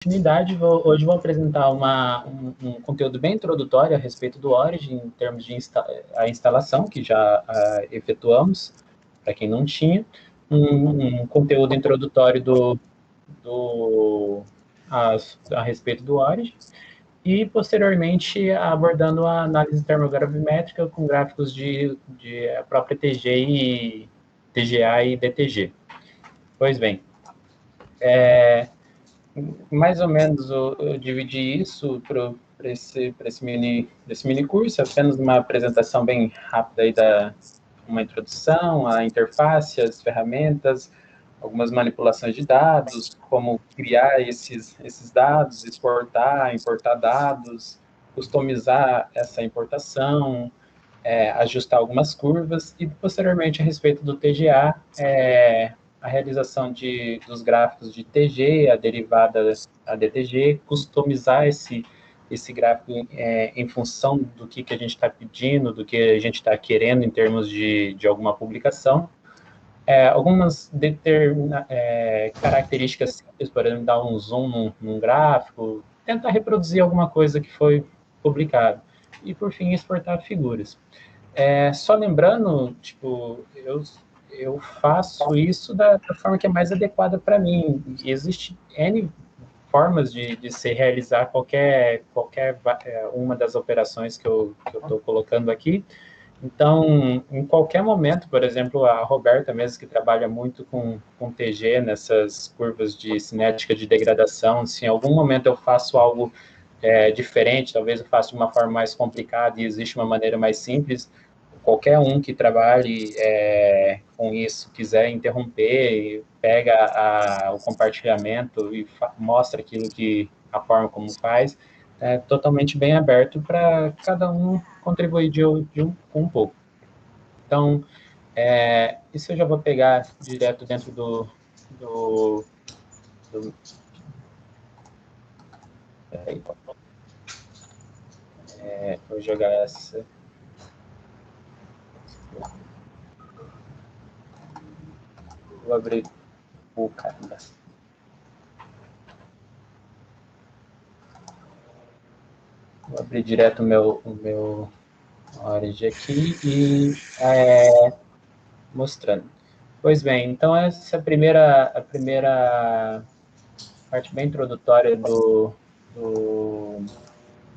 continuidade, hoje vou apresentar um conteúdo bem introdutório a respeito do Origin, em termos de a instalação, que já efetuamos, para quem não tinha, um conteúdo introdutório a respeito do Origin, e, posteriormente, abordando a análise termogravimétrica com gráficos de própria TGA e DTG. Pois bem, mais ou menos eu dividi isso para esse mini curso, apenas uma apresentação bem rápida aí uma introdução, a interface, as ferramentas, algumas manipulações de dados, como criar esses dados, exportar, importar dados, customizar essa importação, ajustar algumas curvas, e posteriormente a respeito do TGA, a realização dos gráficos de TG, a derivada a DTG, customizar esse gráfico em função do que a gente está pedindo, do que a gente está querendo em termos de alguma publicação. Algumas características simples, por exemplo, dar um zoom num gráfico, tentar reproduzir alguma coisa que foi publicado. E, por fim, exportar figuras. Só lembrando, tipo, eu faço isso da forma que é mais adequada para mim. Existe N formas de se realizar qualquer uma das operações que eu estou colocando aqui. Então, em qualquer momento, por exemplo, a Roberta mesmo, que trabalha muito com TG, nessas curvas de cinética de degradação, se em algum momento eu faço algo diferente, talvez eu faça de uma forma mais complicada e existe uma maneira mais simples, qualquer um que trabalhe com isso, quiser interromper, pega o compartilhamento e mostra aquilo a forma como faz, totalmente bem aberto para cada um contribuir com um pouco. Então, isso eu já vou pegar direto dentro peraí, vou jogar essa. Vou abrir o caramba. Vou abrir direto o meu Origin aqui e mostrando. Pois bem, então essa é a primeira parte bem introdutória do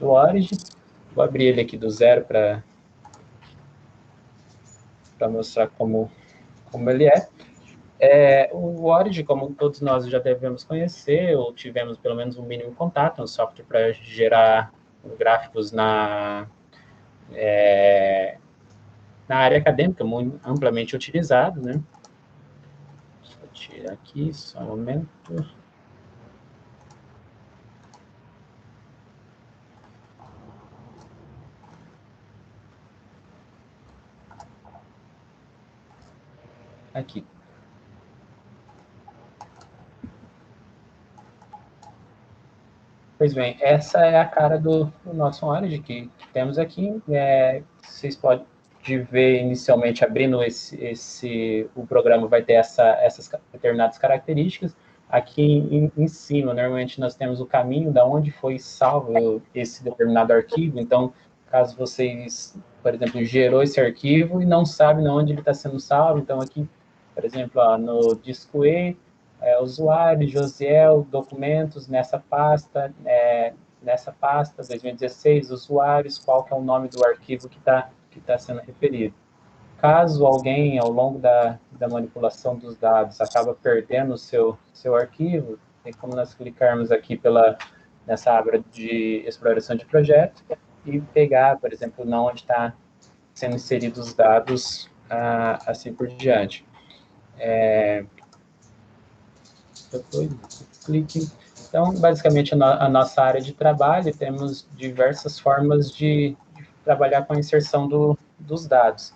Origin. Vou abrir ele aqui do zero para mostrar como ele é. O Origin, como todos nós já devemos conhecer, ou tivemos pelo menos um mínimo contato, é um software para gerar gráficos na área acadêmica, muito amplamente utilizado, né? Deixa eu tirar aqui, só um momento. Aqui. Pois bem, essa é a cara do nosso Origin que temos aqui. Vocês podem ver inicialmente abrindo o programa vai ter essas determinadas características. Aqui em cima, normalmente nós temos o caminho da onde foi salvo esse determinado arquivo. Então, caso vocês, por exemplo, gerou esse arquivo e não sabe onde ele está sendo salvo, então aqui, por exemplo, no disco E, usuário, Josiel, documentos, nessa pasta 2016, usuários, qual que é o nome do arquivo que tá sendo referido. Caso alguém, ao longo da manipulação dos dados, acaba perdendo o seu arquivo, tem como nós clicarmos aqui nessa aba de exploração de projeto e pegar, por exemplo, onde está sendo inseridos os dados, assim por diante. Clique. Então, basicamente, a nossa área de trabalho, temos diversas formas de trabalhar com a inserção dos dados.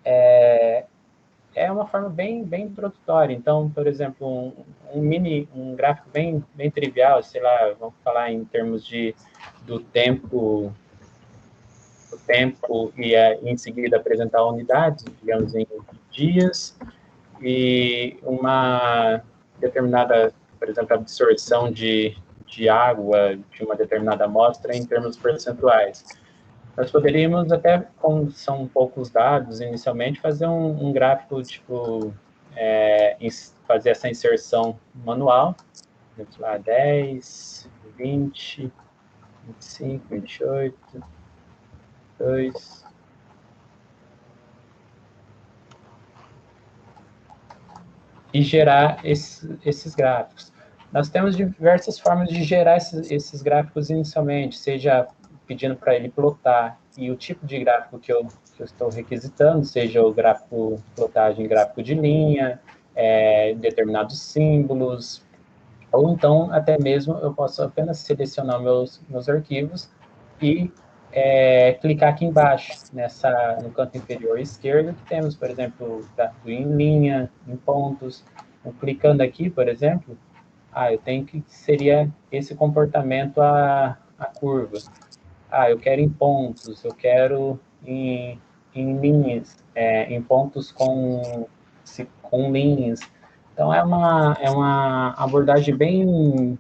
É uma forma bem introdutória. Então, por exemplo, um gráfico bem trivial, sei lá, vamos falar em termos do tempo e em seguida apresentar unidades, digamos, em dias, e uma determinada, por exemplo, absorção de de água de uma determinada amostra em termos percentuais. Nós poderíamos até, como são poucos dados inicialmente, fazer um gráfico, tipo, fazer essa inserção manual, vamos lá, 10, 20, 25, 28, 2... e gerar esses gráficos. Nós temos diversas formas de gerar esses gráficos inicialmente, seja pedindo para ele plotar, e o tipo de gráfico que eu estou requisitando, seja o gráfico, plotagem gráfico de linha, determinados símbolos, ou então até mesmo eu posso apenas selecionar meus arquivos e clicar aqui embaixo, no canto inferior esquerdo, que temos, por exemplo, gráfico em linha, em pontos. Então, clicando aqui, por exemplo, eu tenho que seria esse comportamento a curva. Eu quero em pontos, eu quero em linhas, em pontos com linhas. Então, é uma abordagem bem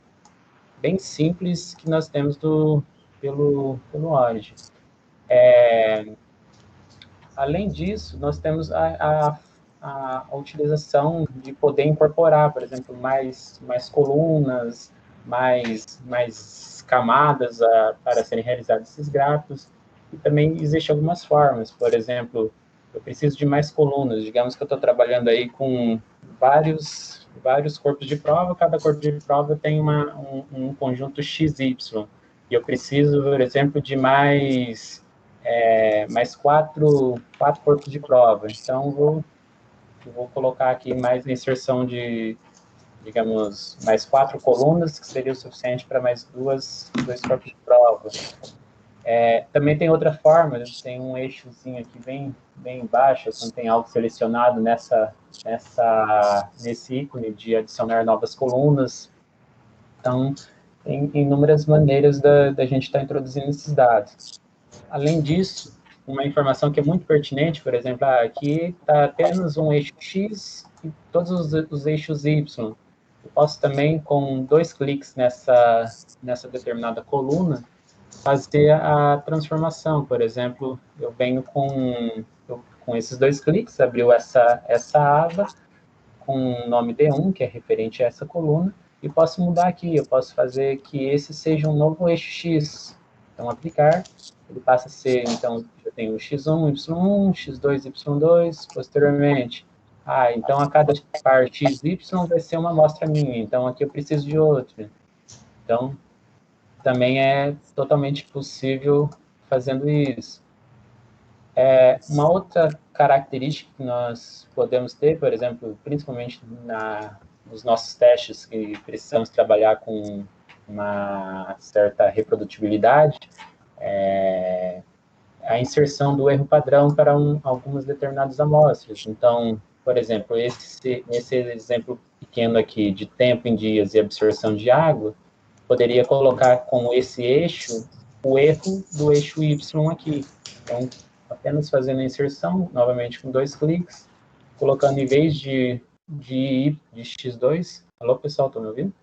simples que nós temos pelo Origin. Além disso, nós temos a utilização de poder incorporar, por exemplo, mais colunas, mais camadas para serem realizados esses gráficos. E também existem algumas formas, por exemplo, eu preciso de mais colunas. Digamos que eu estou trabalhando aí com vários corpos de prova, cada corpo de prova tem um conjunto XY. E eu preciso, por exemplo, de mais quatro corpos de prova. Então, vou colocar aqui mais a inserção de, digamos, mais 4 colunas, que seria o suficiente para mais dois corpos de prova. Também tem outra forma, tem um eixozinho aqui bem embaixo, quando tem algo selecionado nesse ícone de adicionar novas colunas. Então, tem inúmeras maneiras da gente estar introduzindo esses dados. Além disso, uma informação que é muito pertinente, por exemplo, aqui está apenas um eixo X e todos os eixos Y. Eu posso também, com 2 cliques nessa determinada coluna, fazer a transformação. Por exemplo, eu venho com esses 2 cliques, abriu essa aba com o nome D1, que é referente a essa coluna, e posso mudar aqui, eu posso fazer que esse seja um novo eixo X. Então, aplicar, ele passa a ser, então, eu tenho x1, y1, x2, y2, posteriormente. Então, a cada par xy vai ser uma amostra minha, então aqui eu preciso de outra. Então, também é totalmente possível fazendo isso. Uma outra característica que nós podemos ter, por exemplo, principalmente nos nossos testes que precisamos trabalhar com uma certa reprodutibilidade, a inserção do erro padrão para algumas determinadas amostras. Então, por exemplo, nesse exemplo pequeno aqui de tempo em dias e absorção de água, poderia colocar como esse eixo o erro do eixo Y aqui. Então, apenas fazendo a inserção, novamente com 2 cliques, colocando em vez de x2. Alô, pessoal, estão me ouvindo?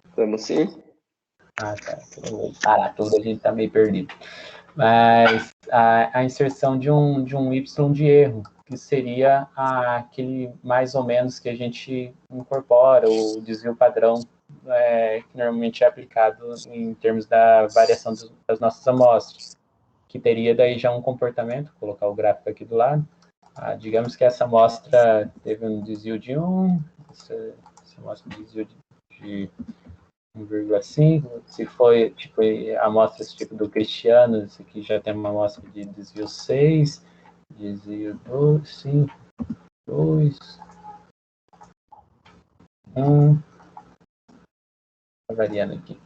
Estamos sim. Tá. Vou parar tudo, a gente está meio perdido. Mas a inserção de um Y de erro, que seria aquele mais ou menos que a gente incorpora, o desvio padrão, que normalmente é aplicado em termos da variação das nossas amostras, que teria daí já um comportamento, vou colocar o gráfico aqui do lado. Digamos que essa amostra teve um desvio de 1, essa amostra desvio de 1,5, se foi tipo amostras tipo do Cristiano, esse aqui já tem uma amostra de desvio 6, desvio 2, 5, 2, 1, tá variando aqui.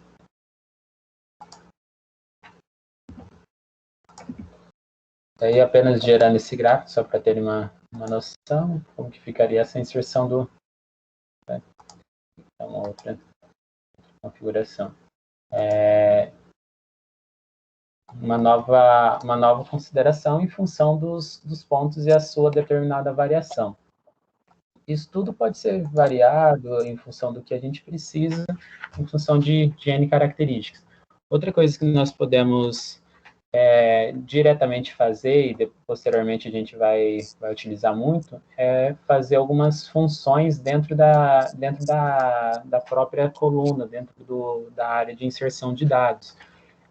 Daí apenas gerando esse gráfico, só para ter uma noção, como que ficaria essa inserção do... É uma outra configuração. Uma nova consideração em função dos pontos e a sua determinada variação. isso tudo pode ser variado em função do que a gente precisa, em função de N características. Outra coisa que nós podemos diretamente fazer, e posteriormente a gente vai utilizar muito, é fazer algumas funções dentro da própria coluna, dentro da área de inserção de dados.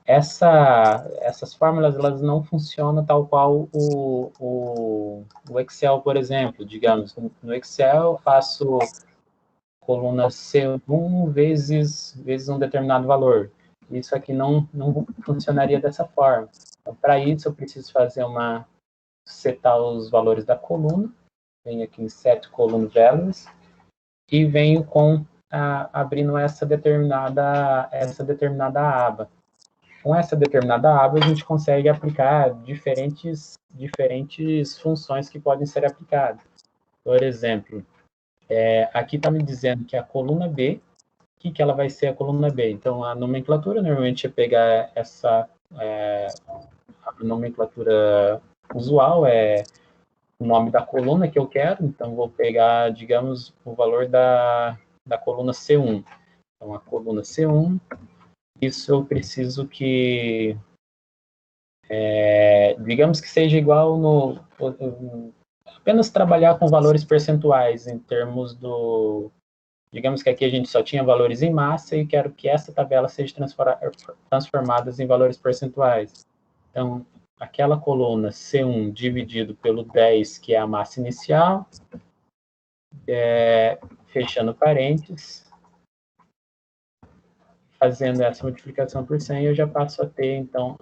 Essas fórmulas, elas não funcionam tal qual o Excel, por exemplo. Digamos, no Excel eu faço coluna C1 vezes um determinado valor. Isso aqui não funcionaria dessa forma. Então, para isso, eu preciso setar os valores da coluna. Venho aqui em Set Column Values e venho abrindo essa determinada aba. Com essa determinada aba, a gente consegue aplicar diferentes funções que podem ser aplicadas. Por exemplo, aqui está me dizendo que a coluna B, o que ela vai ser a coluna B? Então, a nomenclatura, normalmente, é pegar a nomenclatura usual, é o nome da coluna que eu quero, então vou pegar, digamos, o valor da coluna C1. Então, a coluna C1, isso eu preciso que, digamos que seja igual apenas trabalhar com valores percentuais em termos digamos que aqui a gente só tinha valores em massa e quero que essa tabela seja transformada em valores percentuais. Então, aquela coluna C1 dividido pelo 10, que é a massa inicial, fechando parênteses, fazendo essa multiplicação por 100, eu já passo a ter, então,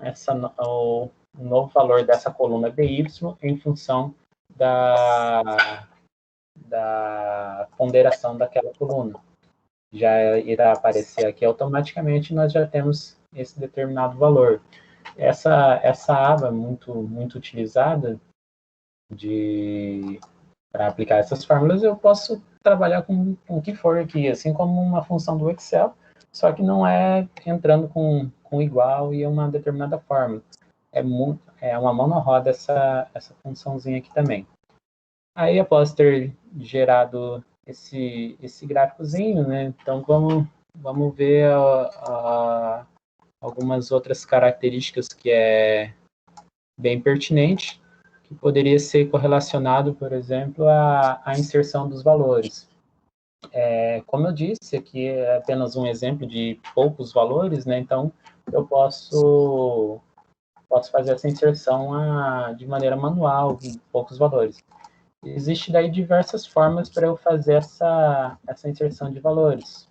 o novo valor dessa coluna BY em função da ponderação daquela coluna. Já irá aparecer aqui automaticamente, nós já temos esse determinado valor. Essa aba é muito utilizada para aplicar essas fórmulas. Eu posso trabalhar com o que for aqui, assim como uma função do Excel, só que não é entrando com igual e uma determinada fórmula. É uma mão na roda essa funçãozinha aqui também. Aí, após ter gerado esse gráficozinho, né, então vamos ver algumas outras características que é bem pertinente, que poderia ser correlacionado, por exemplo, à inserção dos valores. Como eu disse, aqui é apenas um exemplo de poucos valores, né, então eu posso fazer essa inserção de maneira manual, em poucos valores. Existe daí diversas formas para eu fazer essa inserção de valores.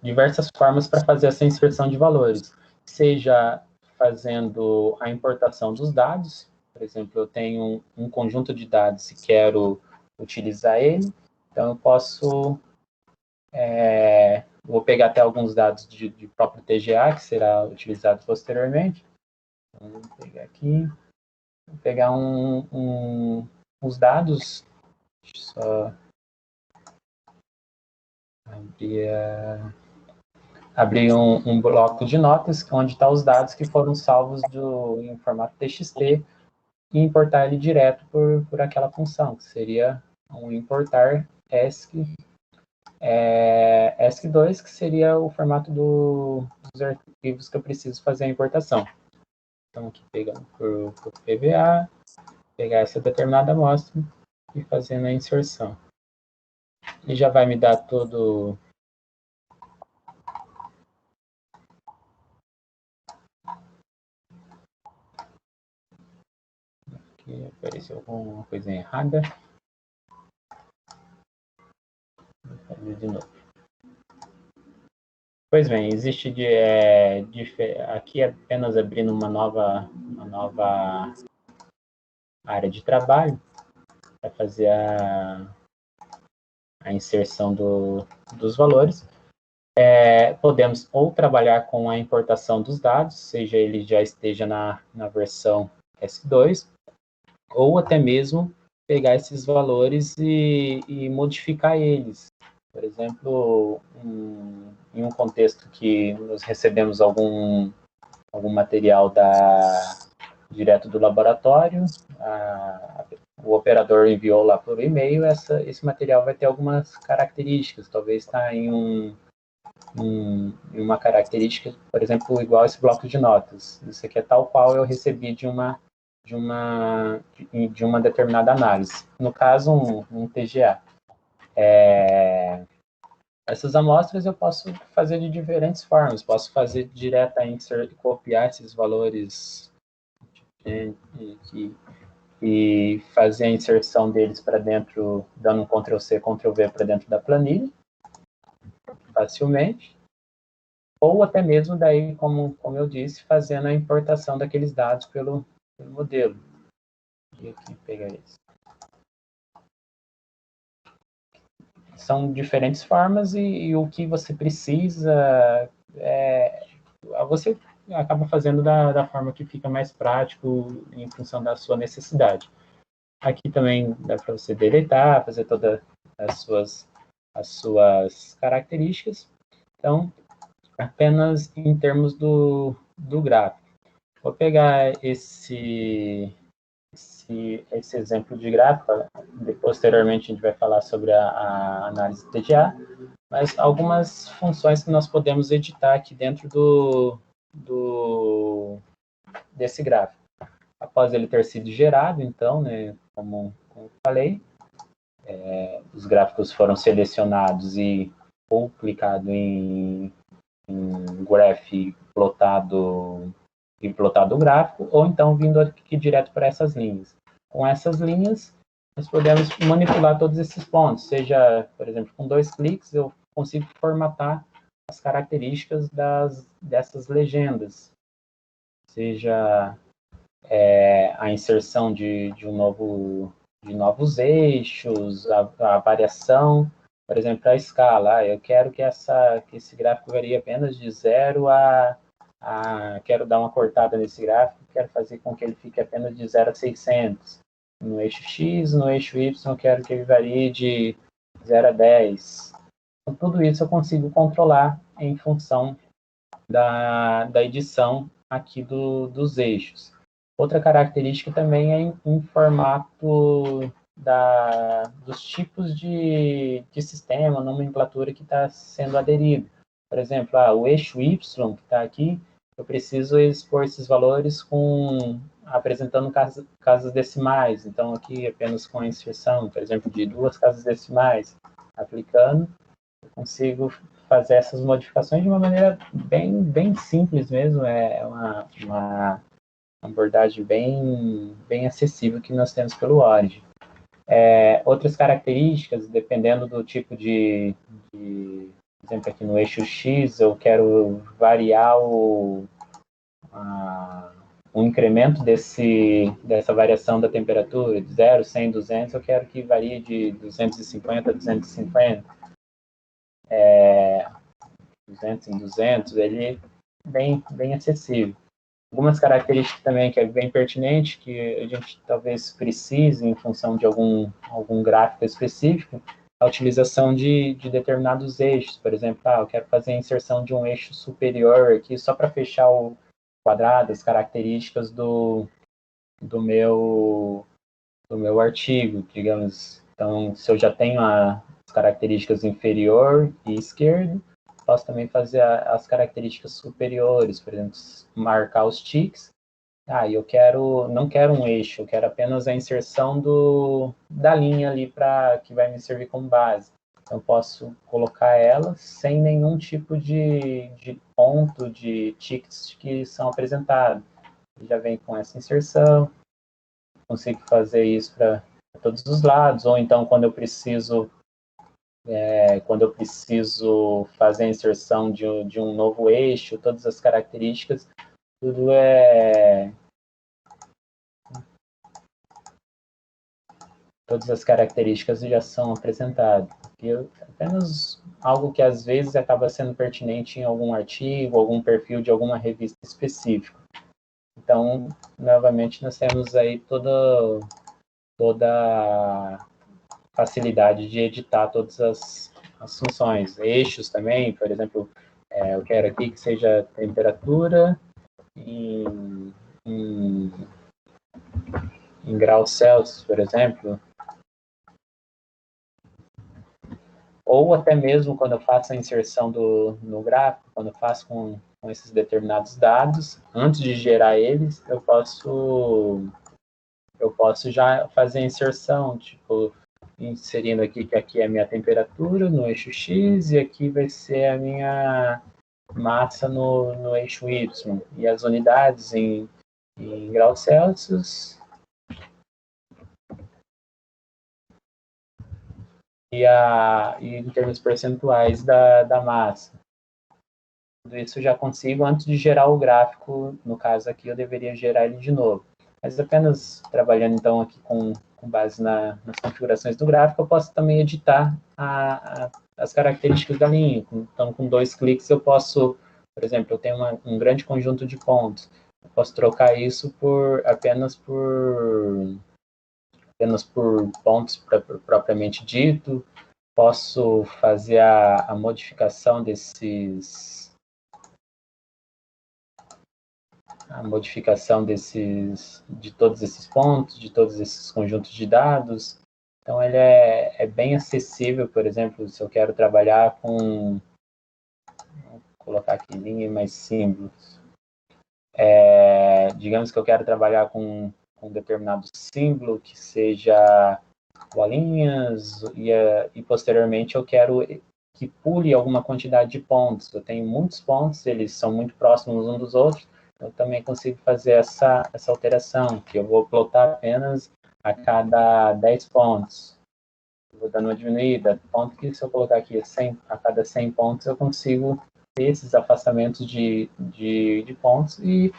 Diversas formas para fazer essa inserção de valores. Seja fazendo a importação dos dados, por exemplo, eu tenho um conjunto de dados e quero utilizar ele, então eu posso... vou pegar até alguns dados de próprio TGA, que será utilizado posteriormente. Então, vou pegar aqui... Vou pegar uns dados, deixa eu só abrir um bloco de notas, onde estão os dados que foram salvos em formato TXT e importar ele direto por aquela função, que seria um importar ESC2, que seria o formato dos arquivos que eu preciso fazer a importação. Então, aqui pegando por PVA, pegar essa determinada amostra e fazendo a inserção. Ele já vai me dar todo... Aqui apareceu alguma coisa errada. Vou fazer de novo. Pois bem, existe aqui apenas abrindo uma nova área de trabalho para fazer a inserção dos valores. Podemos ou trabalhar com a importação dos dados, seja ele já esteja na versão ESC2, ou até mesmo pegar esses valores e modificar eles. Por exemplo, em um contexto que nós recebemos algum material direto do laboratório, o operador enviou lá por e-mail, esse material vai ter algumas características, talvez está em uma característica, por exemplo, igual esse bloco de notas. Isso aqui é tal qual eu recebi de uma determinada análise. No caso, um TGA. Essas amostras eu posso fazer de diferentes formas. Posso fazer direta insert, copiar esses valores e fazer a inserção deles para dentro, dando um Ctrl+C, Ctrl+V para dentro da planilha, facilmente. Ou até mesmo daí, como eu disse, fazendo a importação daqueles dados pelo modelo. E aqui pegar isso. São diferentes formas e o que você precisa, você acaba fazendo da forma que fica mais prático em função da sua necessidade. Aqui também dá para você deletar, fazer todas as suas características. Então, apenas em termos do gráfico. Vou pegar esse exemplo de gráfico, posteriormente a gente vai falar sobre a análise TGA, mas algumas funções que nós podemos editar aqui dentro desse gráfico. Após ele ter sido gerado, então, né, como eu falei, os gráficos foram selecionados ou clicado em graph plotado o gráfico, ou então vindo aqui direto para essas linhas. Com essas linhas, nós podemos manipular todos esses pontos, seja, por exemplo, com 2 cliques eu consigo formatar as características dessas legendas, seja a inserção de novos eixos, a variação, por exemplo, a escala. Eu quero que esse gráfico varie apenas de 0 quero dar uma cortada nesse gráfico, quero fazer com que ele fique apenas de 0 a 600. No eixo X, no eixo Y, quero que ele varie de 0 a 10. Então, tudo isso eu consigo controlar em função da edição aqui dos eixos. Outra característica também é em formato dos tipos de sistema, nomenclatura que está sendo aderido. Por exemplo, o eixo Y que está aqui, eu preciso expor esses valores apresentando casas decimais. Então, aqui apenas com a inserção, por exemplo, de 2 casas decimais, aplicando, eu consigo fazer essas modificações de uma maneira bem simples mesmo. É uma abordagem bem acessível que nós temos pelo Origin. Outras características, dependendo do tipo por exemplo, aqui no eixo X, eu quero variar o incremento dessa variação da temperatura, de 0, 100, 200, eu quero que varie de 250 a 250. 200 em 200, ele é bem acessível. Algumas características também que é bem pertinente, que a gente talvez precise em função de algum gráfico específico, a utilização de determinados eixos. Por exemplo, eu quero fazer a inserção de um eixo superior aqui só para fechar o quadrado, as características do meu artigo, digamos. Então, se eu já tenho as características inferior e esquerdo, posso também fazer as características superiores, por exemplo, marcar os ticks. Não quero um eixo, eu quero apenas a inserção da linha ali que vai me servir como base. Então, eu posso colocar ela sem nenhum tipo de ponto, de ticks que são apresentados. Já vem com essa inserção, consigo fazer isso para todos os lados, ou então quando eu preciso fazer a inserção de um novo eixo, todas as características, todas as características já são apresentadas. E apenas algo que às vezes acaba sendo pertinente em algum artigo, algum perfil de alguma revista específica. Então, novamente, nós temos aí toda a facilidade de editar todas as funções. Eixos também, por exemplo, eu quero aqui que seja temperatura em em graus Celsius, por exemplo, ou até mesmo quando eu faço a inserção no gráfico, quando eu faço com esses determinados dados, antes de gerar eles, eu posso já fazer a inserção, tipo, inserindo aqui que aqui é a minha temperatura no eixo X e aqui vai ser a minha massa no eixo Y. E as unidades em graus Celsius e em termos percentuais da massa. Tudo isso eu já consigo antes de gerar o gráfico. No caso aqui, eu deveria gerar ele de novo. Mas apenas trabalhando, então, aqui com base nas configurações do gráfico, eu posso também editar as características da linha. Então, com 2 cliques, eu posso, por exemplo, eu tenho um grande conjunto de pontos. Eu posso trocar isso apenas por pontos propriamente dito. Posso fazer a modificação de todos esses pontos, de todos esses conjuntos de dados. Então, ele é bem acessível. Por exemplo, se eu quero trabalhar com, vou colocar aqui linha mais símbolos. Digamos que eu quero trabalhar com um determinado símbolo que seja bolinhas e posteriormente eu quero que pule alguma quantidade de pontos. Eu tenho muitos pontos, eles são muito próximos uns dos outros, eu também consigo fazer essa alteração, que eu vou plotar apenas a cada 10 pontos. Vou dando uma diminuída, ponto que se eu colocar aqui a cada 100 pontos, eu consigo ter esses afastamentos de pontos e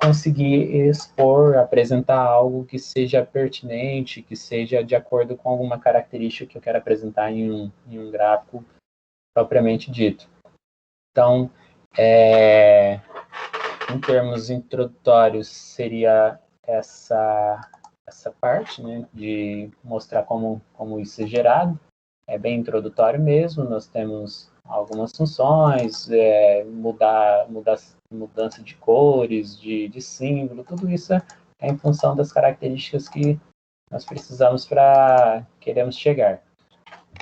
conseguir expor, apresentar algo que seja pertinente, que seja de acordo com alguma característica que eu quero apresentar em um gráfico propriamente dito. Então, em termos introdutórios, seria essa parte, né, de mostrar como isso é gerado. É bem introdutório mesmo, nós temos algumas funções, mudança de cores, de símbolo, tudo isso é em função das características que nós precisamos queremos chegar.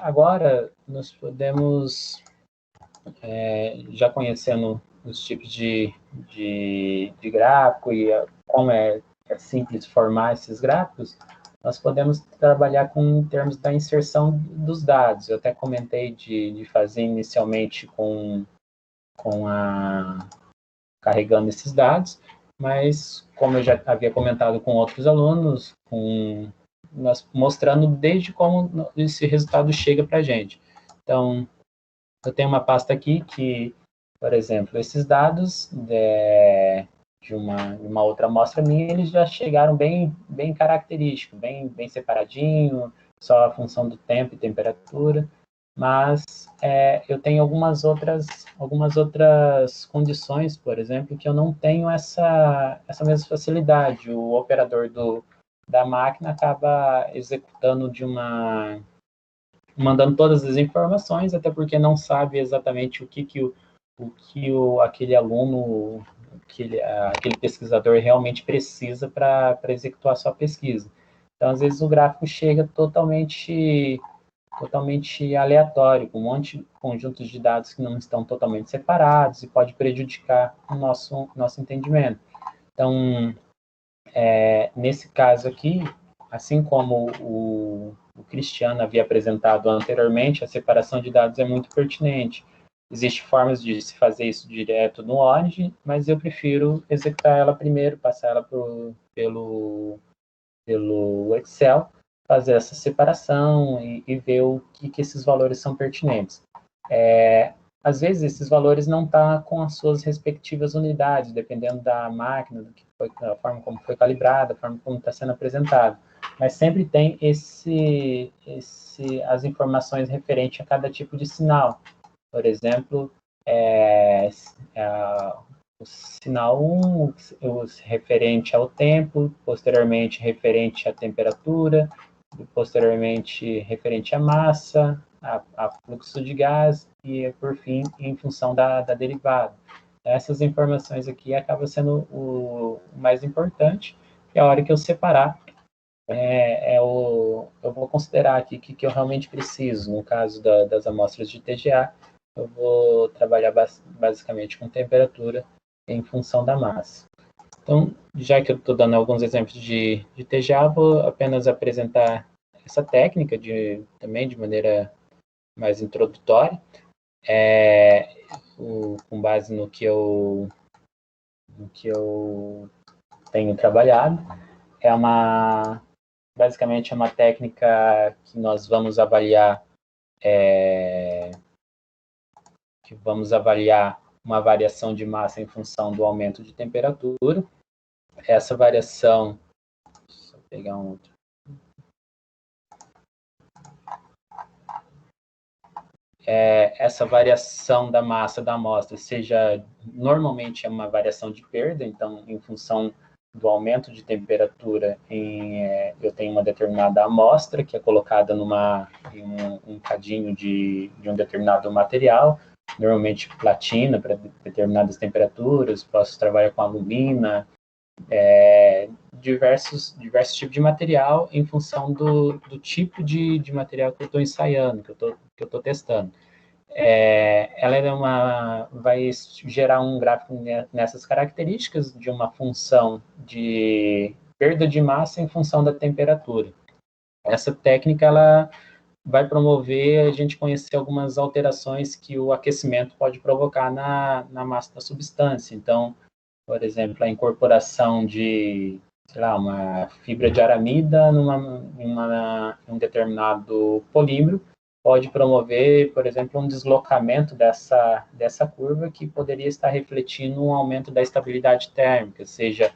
Agora, nós podemos, já conhecendo os tipos de gráfico e como é simples formar esses gráficos, nós podemos trabalhar em termos da inserção dos dados. Eu até comentei de fazer inicialmente carregando esses dados, mas como eu já havia comentado com outros alunos, nós mostrando desde como esse resultado chega para a gente. Então, eu tenho uma pasta aqui que, por exemplo, esses dados de uma outra amostra minha, eles já chegaram bem característico, bem separadinho, só a função do tempo e temperatura, mas eu tenho algumas outras condições, por exemplo, que eu não tenho essa mesma facilidade. O operador da máquina acaba executando mandando todas as informações, até porque não sabe exatamente o que aquele aluno, aquele pesquisador realmente precisa para executar a sua pesquisa. Então, às vezes, o gráfico chega totalmente aleatório, com um monte de conjuntos de dados que não estão totalmente separados e pode prejudicar o nosso entendimento. Então, nesse caso aqui, assim como o Cristiano havia apresentado anteriormente, a separação de dados é muito pertinente. Existem formas de se fazer isso direto no Origin, mas eu prefiro executar ela primeiro, passar ela pelo Excel, fazer essa separação e ver o que esses valores são pertinentes. Às vezes, esses valores não estão com as suas respectivas unidades, dependendo da máquina, da forma como foi calibrada, da forma como está sendo apresentado. Mas sempre tem as informações referentes a cada tipo de sinal. Por exemplo, o sinal 1, o referente ao tempo, posteriormente referente à temperatura, posteriormente referente à massa, a fluxo de gás e, por fim, em função da derivada. Essas informações aqui acabam sendo o mais importante, e a hora que eu separar eu vou considerar aqui que eu realmente preciso. No caso das amostras de TGA, eu vou trabalhar basicamente com temperatura em função da massa. Então, já que eu estou dando alguns exemplos de TGA, vou apenas apresentar essa técnica também de maneira mais introdutória, com base no que eu tenho trabalhado. Basicamente é uma técnica que nós vamos avaliar uma variação de massa em função do aumento de temperatura. Essa variação, deixa eu pegar um outro. Essa variação da massa da amostra normalmente é uma variação de perda, então, em função do aumento de temperatura, eu tenho uma determinada amostra que é colocada em um cadinho de um determinado material, normalmente platina para determinadas temperaturas, posso trabalhar com alumina, diversos tipos de material em função do tipo de material que eu estou ensaiando, que eu estou testando. Ela vai gerar um gráfico nessas características de uma função de perda de massa em função da temperatura. Essa técnica ela vai promover a gente conhecer algumas alterações que o aquecimento pode provocar na massa da substância. Então, por exemplo, a incorporação de, sei lá, uma fibra de aramida em um determinado polímero pode promover, por exemplo, um deslocamento dessa curva que poderia estar refletindo um aumento da estabilidade térmica, seja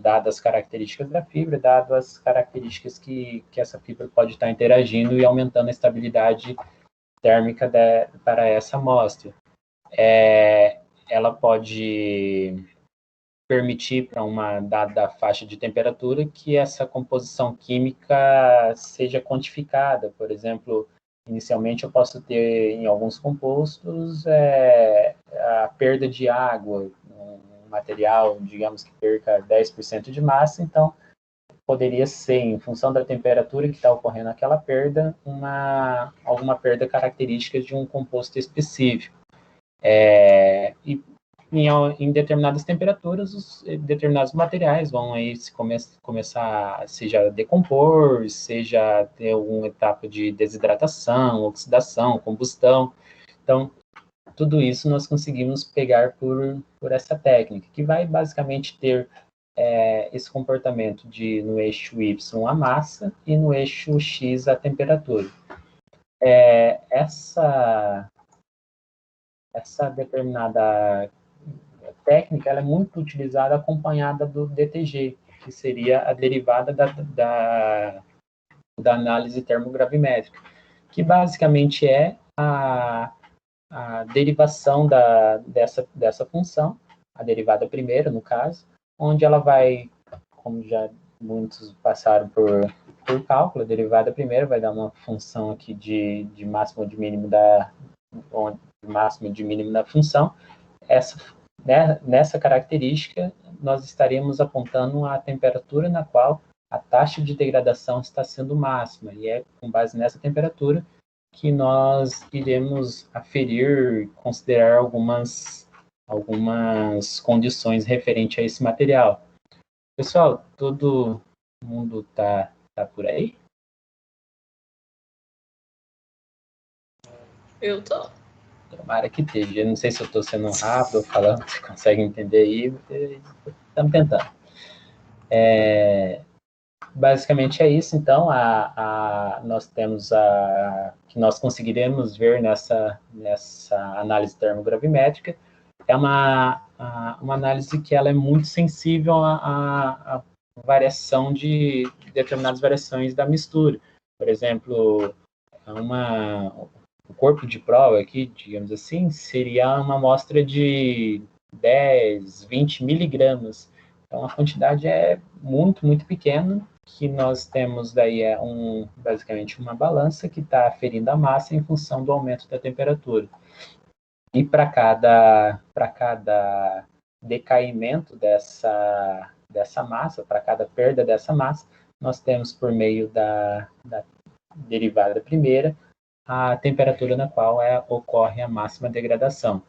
dadas as características da fibra, dadas as características que essa fibra pode estar interagindo e aumentando a estabilidade térmica para essa amostra. Ela pode permitir para uma dada faixa de temperatura que essa composição química seja quantificada. Por exemplo, inicialmente eu posso ter em alguns compostos a perda de água, um material, digamos que perca 10% de massa, então poderia ser, em função da temperatura que está ocorrendo aquela perda, alguma perda característica de um composto específico. E em determinadas temperaturas, determinados materiais vão aí começar, seja a decompor, seja ter alguma etapa de desidratação, oxidação, combustão. Então, tudo isso nós conseguimos pegar por essa técnica, que vai basicamente ter esse comportamento no eixo Y a massa e no eixo X a temperatura. Essa determinada técnica ela é muito utilizada acompanhada do DTG, que seria a derivada da análise termogravimétrica, que basicamente é a derivação dessa função, a derivada primeira, no caso, onde ela vai, como já muitos passaram por cálculo, a derivada primeira vai dar uma função aqui de máximo ou de mínimo da função. Nessa característica, nós estaríamos apontando a temperatura na qual a taxa de degradação está sendo máxima, e é com base nessa temperatura que nós iremos aferir, considerar algumas condições referentes a esse material. Pessoal, todo mundo tá por aí? Eu tô. Tomara que esteja. Eu não sei se eu estou sendo rápido ou falando, você consegue entender aí. Estamos tentando. Basicamente é isso, então, nós temos que nós conseguiremos ver nessa análise termogravimétrica, é uma análise que ela é muito sensível à variação de determinadas variações da mistura. Por exemplo, o corpo de prova aqui, digamos assim, seria uma amostra de 10, 20 miligramas. Então, a quantidade é muito, muito pequena, que nós temos daí basicamente uma balança que está aferindo a massa em função do aumento da temperatura. E para cada decaimento dessa massa, para cada perda dessa massa, nós temos por meio da derivada primeira a temperatura na qual ocorre a máxima degradação.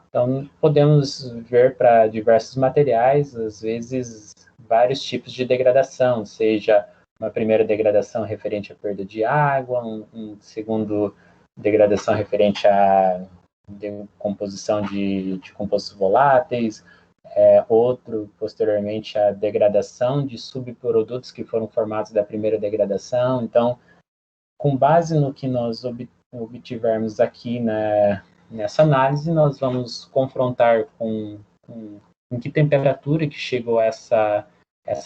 Então, podemos ver para diversos materiais, às vezes, vários tipos de degradação, seja uma primeira degradação referente à perda de água, um segundo degradação referente à decomposição de compostos voláteis, outro, posteriormente, a degradação de subprodutos que foram formados da primeira degradação. Então, com base no que nós obtivermos aqui nessa análise, nós vamos confrontar com em que temperatura que chegou essa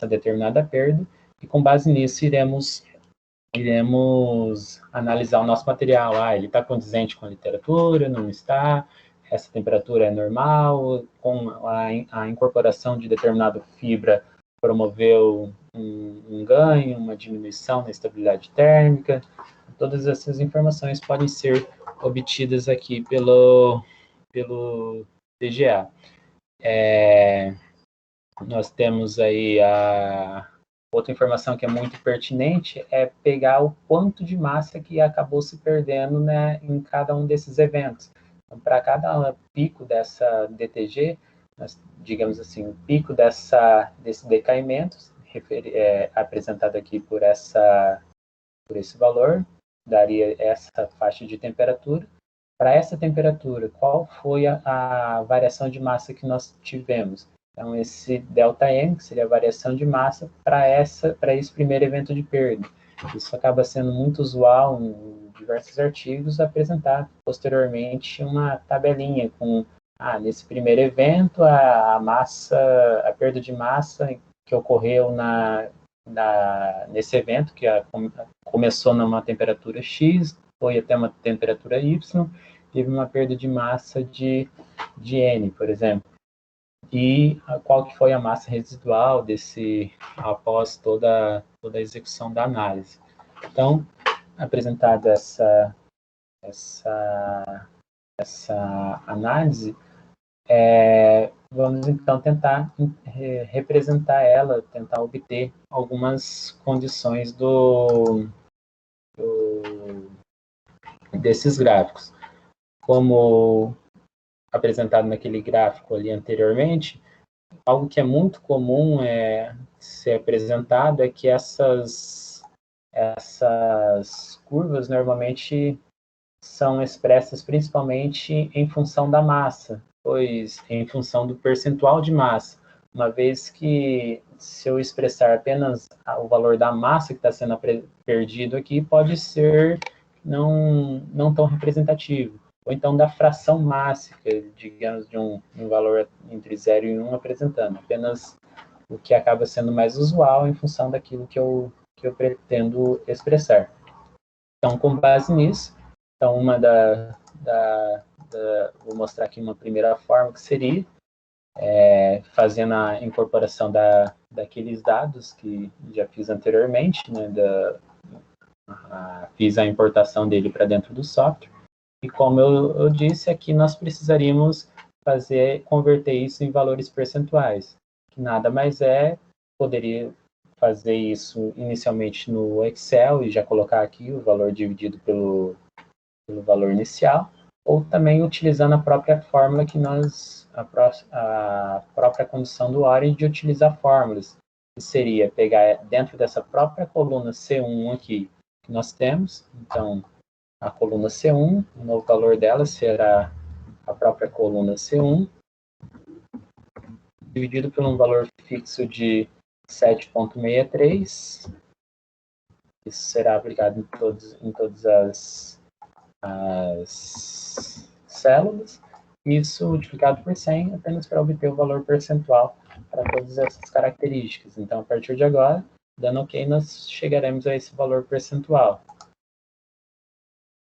determinada perda, e com base nisso iremos analisar o nosso material. Ele está condizente com a literatura, não está, essa temperatura é normal, com a incorporação de determinada fibra promoveu um ganho, uma diminuição na estabilidade térmica. Todas essas informações podem ser obtidas aqui pelo TGA. Nós temos aí outra informação que é muito pertinente, é pegar o quanto de massa que acabou se perdendo, né, em cada um desses eventos. Então, para cada pico dessa DTG, digamos assim, o pico desse decaimento, apresentado aqui por esse valor, daria essa faixa de temperatura. Para essa temperatura, qual foi a variação de massa que nós tivemos? Então, esse ΔM, que seria a variação de massa, para esse primeiro evento de perda. Isso acaba sendo muito usual em diversos artigos, apresentar posteriormente uma tabelinha com, nesse primeiro evento, a perda de massa que ocorreu nesse evento, que começou numa temperatura X, foi até uma temperatura Y, teve uma perda de massa de N, por exemplo. E qual que foi a massa residual após toda a execução da análise. Então, apresentada essa análise, vamos então tentar representar ela, tentar obter algumas condições desses gráficos. Como apresentado naquele gráfico ali anteriormente, algo que é muito comum ser apresentado é que essas curvas normalmente são expressas principalmente em função da massa, pois em função do percentual de massa, uma vez que se eu expressar apenas o valor da massa que está sendo perdido aqui, pode ser não tão representativo, ou então da fração mássica, digamos, de um valor entre 0 e 1 apresentando apenas o que acaba sendo mais usual em função daquilo que eu pretendo expressar. Então, com base nisso, então vou mostrar aqui uma primeira forma que seria fazendo a incorporação daqueles dados que já fiz anteriormente, né, fiz a importação dele para dentro do software, e como eu disse, aqui nós precisaríamos converter isso em valores percentuais, que nada mais poderia fazer isso inicialmente no Excel e já colocar aqui o valor dividido pelo valor inicial, ou também utilizando a própria fórmula a própria condição do OR de utilizar fórmulas, que seria pegar dentro dessa própria coluna C1 aqui, que nós temos, então, a coluna C1, o novo valor dela será a própria coluna C1, dividido por um valor fixo de 7,63. Isso será aplicado em todas as células. Isso multiplicado por 100, apenas para obter o valor percentual para todas essas características. Então, a partir de agora, dando OK, nós chegaremos a esse valor percentual.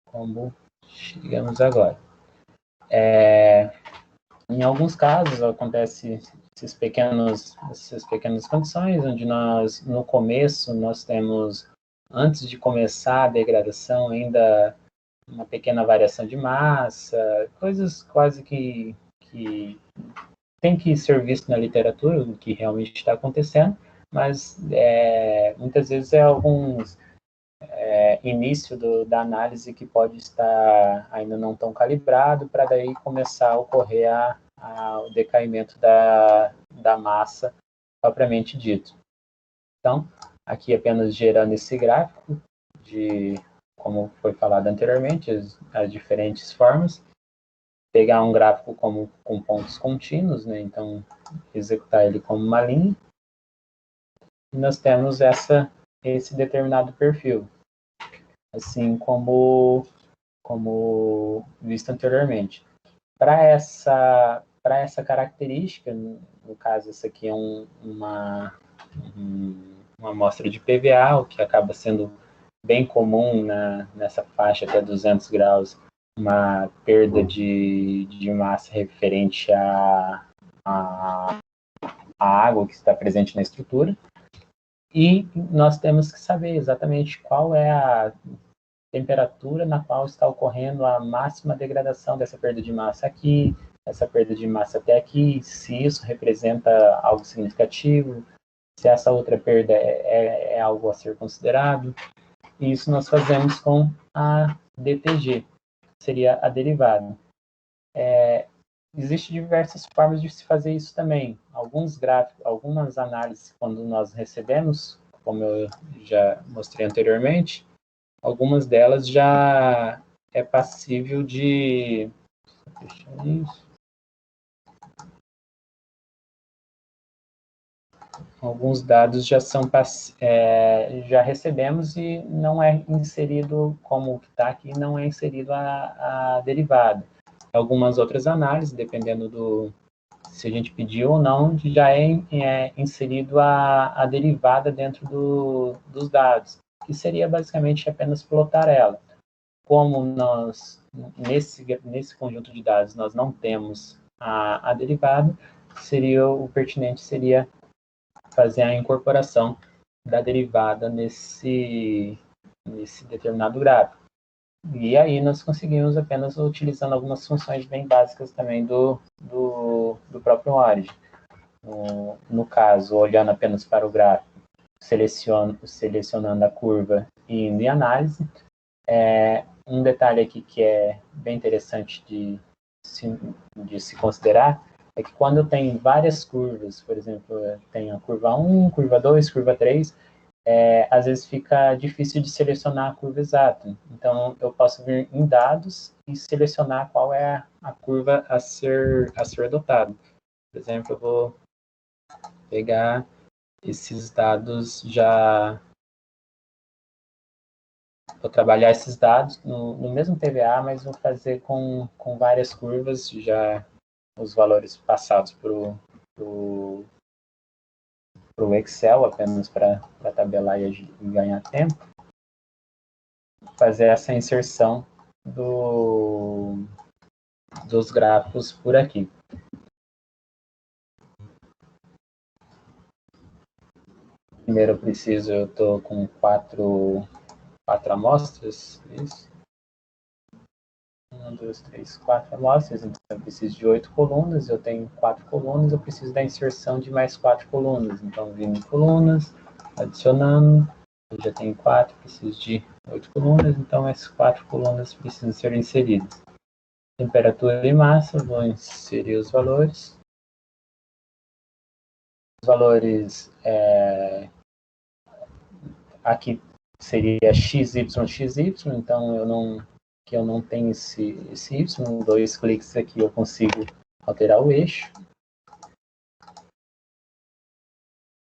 Como chegamos agora. Em alguns casos, acontece essas pequenas condições, onde no começo, nós temos, antes de começar a degradação, ainda uma pequena variação de massa, coisas quase que tem que ser visto na literatura, o que realmente está acontecendo, mas muitas vezes é alguns início da análise que pode estar ainda não tão calibrado, para daí começar a ocorrer o decaimento da massa propriamente dito. Então, aqui apenas gerando esse gráfico de, como foi falado anteriormente, as diferentes formas, pegar um gráfico com pontos contínuos, né? Então executar ele como uma linha, e nós temos esse determinado perfil, assim como visto anteriormente. Para essa característica, no caso, essa aqui é uma amostra de PVA, o que acaba sendo bem comum nessa faixa até 200 graus, uma perda de massa referente à água que está presente na estrutura. E nós temos que saber exatamente qual é a temperatura na qual está ocorrendo a máxima degradação dessa perda de massa aqui, essa perda de massa até aqui, se isso representa algo significativo, se essa outra perda é algo a ser considerado. E isso nós fazemos com a DTG, que seria a derivada. Existem diversas formas de se fazer isso também. Alguns gráficos, algumas análises, quando nós recebemos, como eu já mostrei anteriormente, algumas delas já é passível de... Deixa isso. Alguns dados já são já recebemos e não é inserido, como está aqui, não é inserido a derivada. Algumas outras análises, dependendo se a gente pediu ou não, já é inserido a derivada dentro dos dados, que seria basicamente apenas plotar ela. Como nós, nesse conjunto de dados, nós não temos a derivada, o pertinente seria fazer a incorporação da derivada nesse determinado gráfico. E aí nós conseguimos apenas utilizando algumas funções bem básicas também do próprio Origin. No caso, olhando apenas para o gráfico, selecionando a curva e indo em análise. Um detalhe aqui que é bem interessante de se considerar é que quando eu tenho várias curvas, por exemplo, eu tenho a curva 1, curva 2, curva 3, às vezes fica difícil de selecionar a curva exata. Então, eu posso vir em dados e selecionar qual é a curva a ser adotada. Por exemplo, eu vou pegar esses dados já... Vou trabalhar esses dados no mesmo PVA, mas vou fazer com várias curvas, já os valores passados para o Excel, apenas para tabelar e ganhar tempo. Fazer essa inserção dos gráficos por aqui. Primeiro eu estou com quatro amostras, isso. 1, 2, 3, 4 amostras, então eu preciso de 8 colunas, eu tenho 4 colunas, eu preciso da inserção de mais 4 colunas, então vindo em colunas, adicionando, eu já tenho 4, preciso de 8 colunas, então essas 4 colunas precisam ser inseridas. Temperatura e massa, vou inserir os valores. Os valores aqui seria XY, então eu não tenho esse Y, 2 cliques aqui eu consigo alterar o eixo.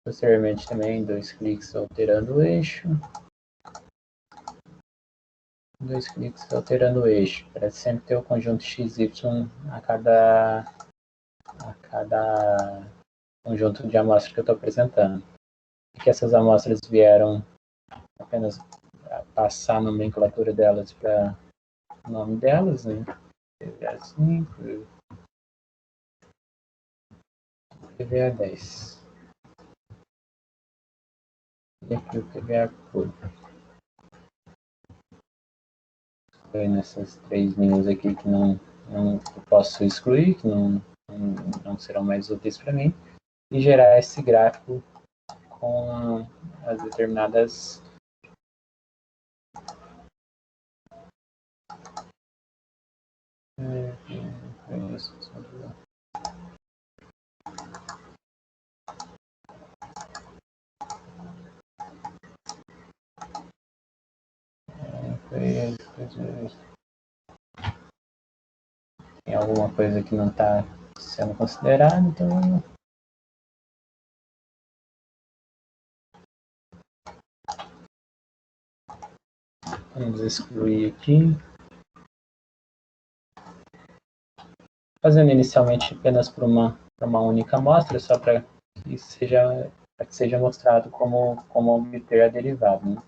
Posteriormente também 2 cliques alterando o eixo. 2 cliques alterando o eixo, para sempre ter o conjunto XY a cada conjunto de amostras que eu estou apresentando. E que essas amostras vieram apenas passar a nomenclatura delas para o nome delas, né? PVA5, PVA10. E aqui o PVA puro. Foi nessas 3 linhas aqui que não posso excluir, que não serão mais úteis para mim, e gerar esse gráfico com as determinadas tem alguma coisa que não está sendo considerada, então vamos excluir aqui. Fazendo inicialmente apenas para uma única amostra, só para que seja mostrado como obter a derivada, né?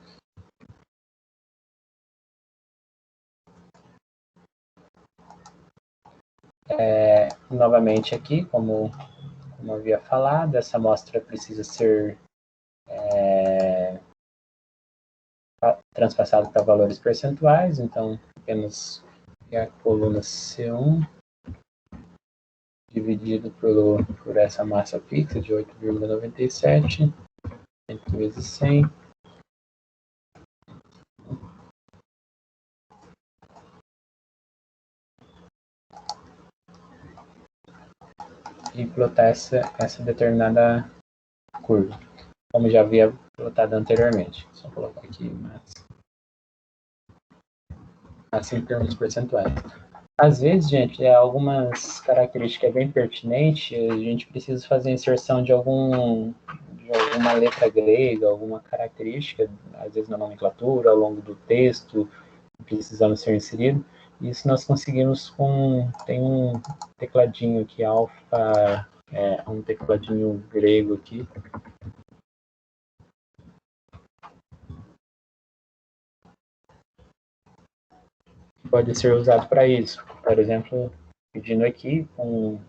Novamente aqui, como havia falado, essa amostra precisa ser transpassada para valores percentuais, então apenas a coluna C1 dividido por essa massa fixa de 8,97, 100 vezes 100. E plotar essa determinada curva, como já havia plotado anteriormente. Só colocar aqui massa em termos percentuais. Às vezes, gente, algumas características bem pertinentes, a gente precisa fazer a inserção de alguma letra grega, alguma característica, às vezes na nomenclatura, ao longo do texto, precisando ser inserido. Isso nós conseguimos tem um tecladinho aqui, alfa, um tecladinho grego aqui. Pode ser usado para isso. Por exemplo, pedindo aqui com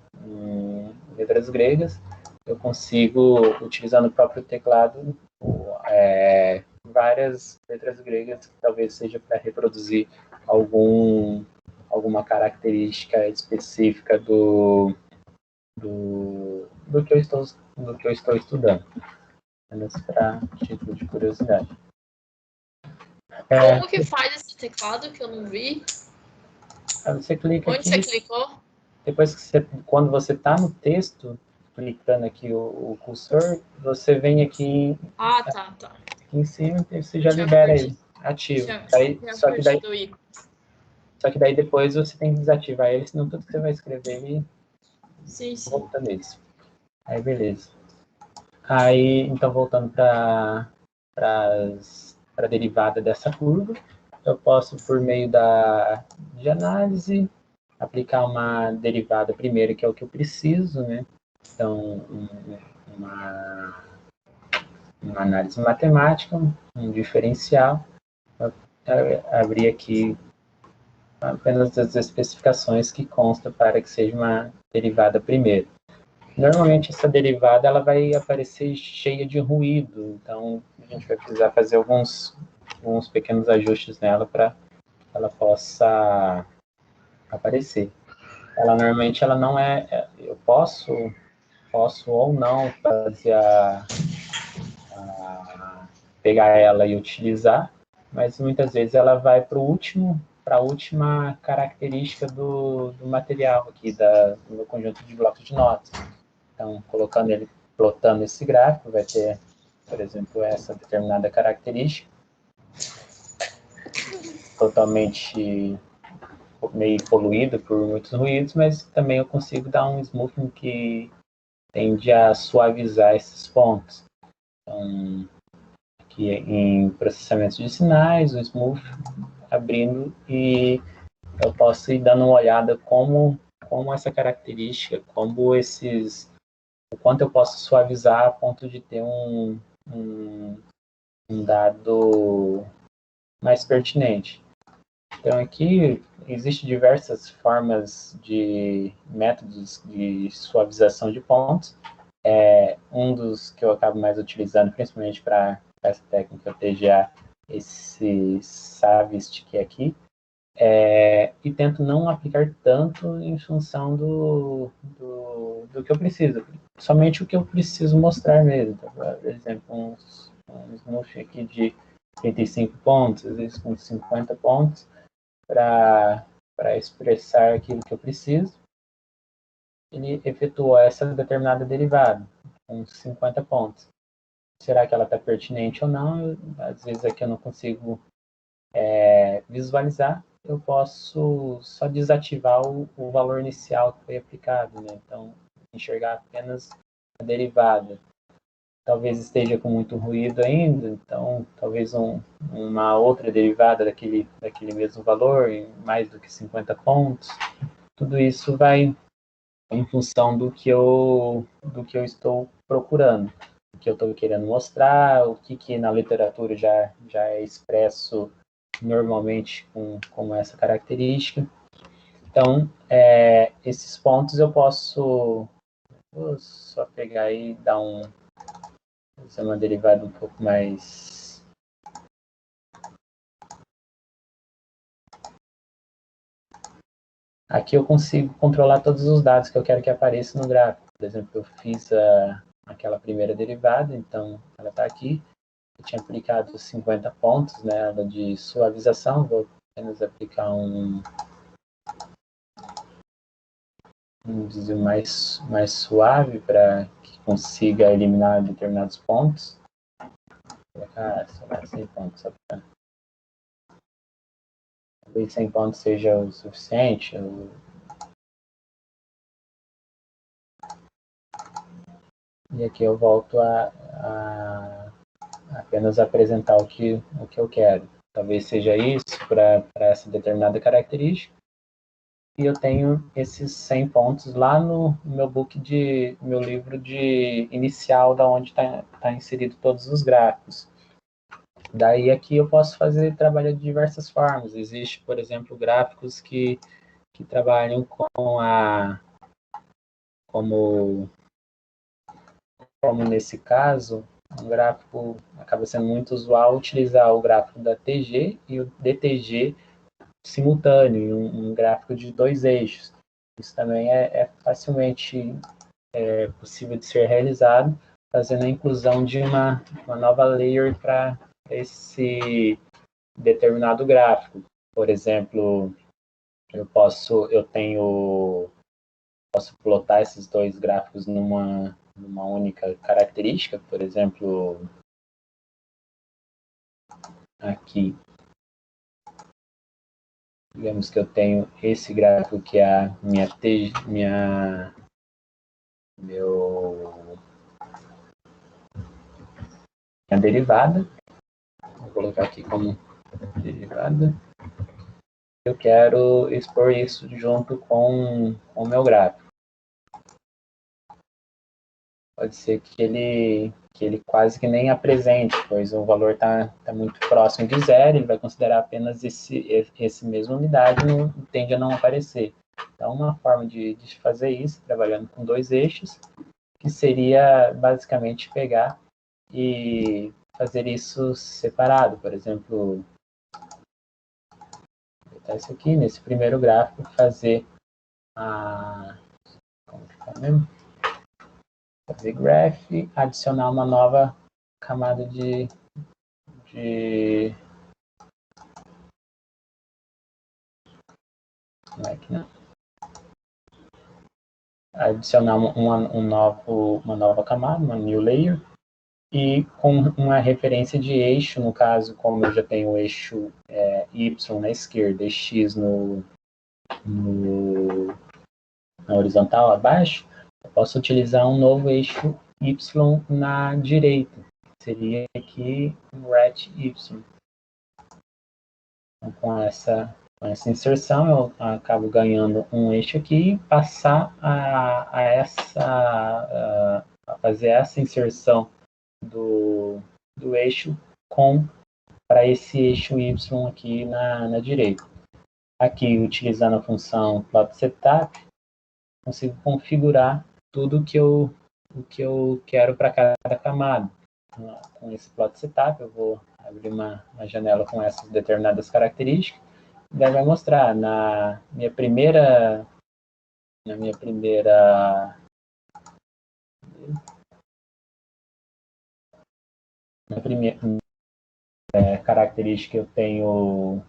letras gregas, eu consigo, utilizando o próprio teclado, várias letras gregas, que talvez seja para reproduzir alguma característica específica do que eu estou estudando. Apenas para título de curiosidade. Como que faz esse teclado que eu não vi? Você clica Onde aqui, você clicou? Depois quando você está no texto, clicando aqui o cursor, você vem aqui, tá. aqui em cima e você já libera ele, ativo. Só que daí depois você tem que desativar ele, senão tudo que você vai escrever ele volta nisso. Aí beleza. Aí, então voltando para a derivada dessa curva, eu posso, por meio de análise, aplicar uma derivada primeiro, que é o que eu preciso, né? Então, uma análise matemática, um diferencial, abrir aqui apenas as especificações que consta para que seja uma derivada primeiro. Normalmente essa derivada ela vai aparecer cheia de ruído, então a gente vai precisar fazer alguns pequenos ajustes nela para ela possa aparecer. Ela normalmente ela não eu posso ou não fazer pegar ela e utilizar, mas muitas vezes ela vai para a última característica do material aqui, do meu conjunto de blocos de notas. Então, plotando esse gráfico, vai ter, por exemplo, essa determinada característica, totalmente meio poluído por muitos ruídos, mas também eu consigo dar um smoothing que tende a suavizar esses pontos. Então, aqui em processamento de sinais, o smooth abrindo, e eu posso ir dando uma olhada como essa característica, o quanto eu posso suavizar a ponto de ter um dado mais pertinente. Então aqui existem diversas formas de métodos de suavização de pontos. Um dos que eu acabo mais utilizando, principalmente para essa técnica TGA, esse Savist que é aqui, e tento não aplicar tanto em função do do que eu preciso. Somente o que eu preciso mostrar mesmo. Então, por exemplo, um smooth aqui de 35 pontos, às vezes com 50 pontos, para expressar aquilo que eu preciso. Ele efetuou essa determinada derivada, com 50 pontos. Será que ela está pertinente ou não? Às vezes aqui eu não consigo visualizar, eu posso só desativar o valor inicial que foi aplicado, né? Então, enxergar apenas a derivada. Talvez esteja com muito ruído ainda, então talvez uma outra derivada daquele mesmo valor, em mais do que 50 pontos. Tudo isso vai em função do que eu estou procurando, o que eu estou querendo mostrar, o que na literatura já é expresso normalmente com essa característica. Então, esses pontos eu posso vou só pegar e dar fazer uma derivada um pouco mais... Aqui eu consigo controlar todos os dados que eu quero que apareçam no gráfico. Por exemplo, eu fiz aquela primeira derivada, então ela está aqui. Eu tinha aplicado 50 pontos nela de suavização, vou apenas aplicar um desvio mais suave para que consiga eliminar determinados pontos. Vou colocar, sei lá, 100 pontos, só para talvez 100 pontos seja o suficiente. E aqui eu volto a apenas apresentar o que eu quero. Talvez seja isso para essa determinada característica. E eu tenho esses 100 pontos lá no meu livro de inicial, da onde tá inserido todos os gráficos. Daí aqui eu posso fazer trabalho de diversas formas. Existe, por exemplo, gráficos que trabalham como nesse caso, um gráfico acaba sendo muito usual utilizar o gráfico da TG e o DTG simultâneo, um gráfico de 2 eixos. Isso também é facilmente possível de ser realizado, fazendo a inclusão de uma nova layer para esse determinado gráfico. Por exemplo, eu posso plotar esses dois gráficos numa única característica. Por exemplo, aqui, digamos que eu tenho esse gráfico que é a minha derivada. Vou colocar aqui como derivada. Eu quero expor isso junto com o meu gráfico. Pode ser que ele quase que nem apresente, pois o valor está muito próximo de zero, ele vai considerar apenas esse mesma unidade e tende a não aparecer. Então, uma forma de fazer isso, trabalhando com 2 eixos, que seria basicamente pegar e fazer isso separado. Por exemplo, botar isso aqui, nesse primeiro gráfico, fazer como fica mesmo? Fazer graph, adicionar uma nova camada de não é aqui, não. Adicionar uma nova camada, uma new layer, e com uma referência de eixo, no caso, como eu já tenho o eixo Y na esquerda e X na horizontal abaixo, eu posso utilizar um novo eixo Y na direita, que seria aqui um ret Y. Então, com essa inserção, eu acabo ganhando um eixo aqui e passar a fazer essa inserção do eixo para esse eixo Y aqui na direita. Aqui, utilizando a função plot setup, consigo configurar tudo o que eu quero para cada camada. Com esse plot setup, eu vou abrir uma janela com essas determinadas características, e daí vai mostrar na minha primeira Na primeira característica eu tenho